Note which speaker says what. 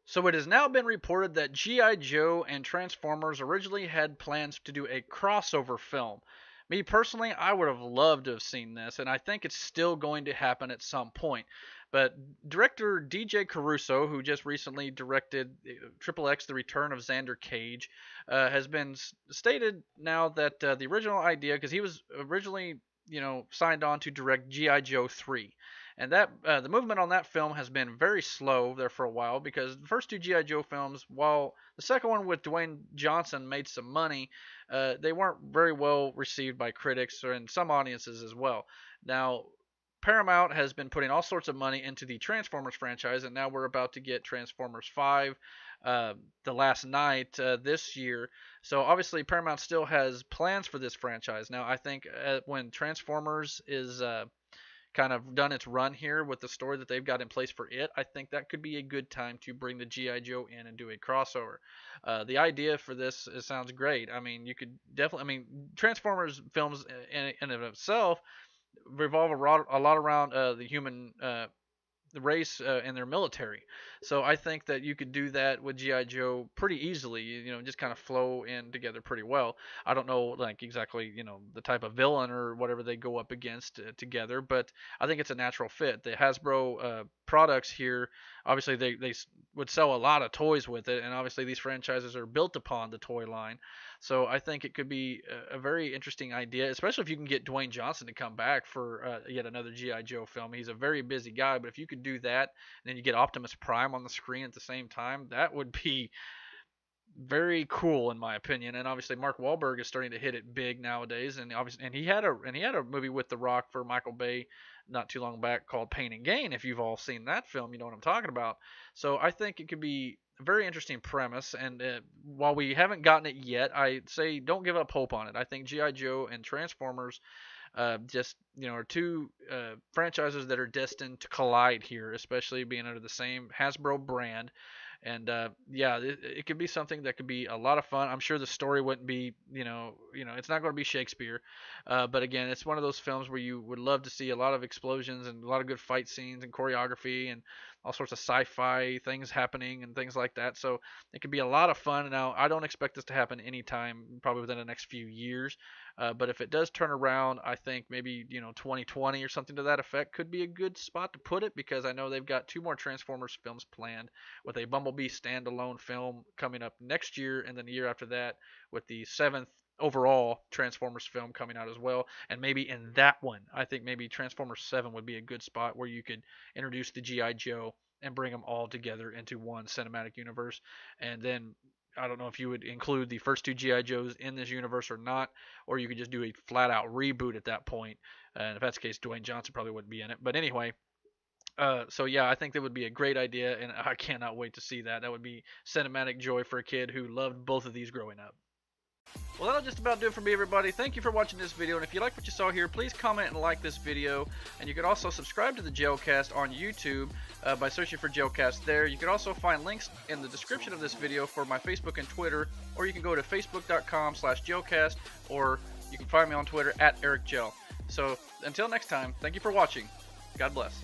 Speaker 1: So it has now been reported that G.I. Joe and Transformers originally had plans to do a crossover film. Me personally, I would have loved to have seen this, and I think it's still going to happen at some point. But director DJ Caruso, who just recently directed Triple X: The Return of Xander Cage, has been stated now that the original idea, because he was originally signed on to direct G.I. Joe 3. And that the movement on that film has been very slow there for a while because the first two GI Joe films, while the second one with Dwayne Johnson made some money, they weren't very well received by critics or in some audiences as well. Now, Paramount has been putting all sorts of money into the Transformers franchise, and now we're about to get Transformers 5 the last night this year. So obviously Paramount still has plans for this franchise. Now I think when Transformers is kind of done its run here with the story that they've got in place for it, I think that could be a good time to bring the G.I. Joe in and do a crossover. The idea for this sounds great. I mean, you could definitely, I mean, Transformers films in of itself revolve a lot around the human the race and their military. So I think that you could do that with GI Joe pretty easily. Just kind of flow in together pretty well. I don't know like exactly the type of villain or whatever they go up against together, but I think it's a natural fit. The Hasbro products here, obviously they would sell a lot of toys with it, and obviously these franchises are built upon the toy line. So I think it could be a very interesting idea, especially if you can get Dwayne Johnson to come back for yet another GI Joe film. He's a very busy guy, but if you could do that and then you get Optimus Prime on the screen at the same time, that would be very cool in my opinion. And obviously Mark Wahlberg is starting to hit it big nowadays, and obviously he had a movie with The Rock for Michael Bay not too long back called Pain and Gain. If you've all seen that film, you know what I'm talking about. So I think it could be a very interesting premise, and while we haven't gotten it yet, I say don't give up hope on it. I think GI Joe and Transformers just are two franchises that are destined to collide here, especially being under the same Hasbro brand. And yeah, it could be something that could be a lot of fun. I'm sure the story wouldn't be, it's not going to be Shakespeare, but again, it's one of those films where you would love to see a lot of explosions and a lot of good fight scenes and choreography and all sorts of sci-fi things happening and things like that. So it could be a lot of fun. Now, I don't expect this to happen anytime, probably within the next few years. But if it does turn around, I think maybe 2020 or something to that effect could be a good spot to put it, because I know they've got two more Transformers films planned, with a Bumblebee standalone film coming up next year, and then the year after that with the seventh overall Transformers film coming out as well. And maybe in that one, I think maybe Transformers 7 would be a good spot where you could introduce the GI Joe and bring them all together into one cinematic universe. And then I don't know if you would include the first two GI Joes in this universe or not, or you could just do a flat out reboot at that point. And if that's the case, Dwayne Johnson probably wouldn't be in it. But anyway, so yeah, I think that would be a great idea, and I cannot wait to see that. That would be cinematic joy for a kid who loved both of these growing up. Well, that'll just about do it for me, everybody. Thank you for watching this video, and if you like what you saw here, please comment and like this video. And you can also subscribe to the Jailcast on YouTube by searching for Jailcast there. You can also find links in the description of this video for my Facebook and Twitter, or you can go to facebook.com/Jailcast, or you can find me on Twitter @EricJail. So until next time, thank you for watching. God bless.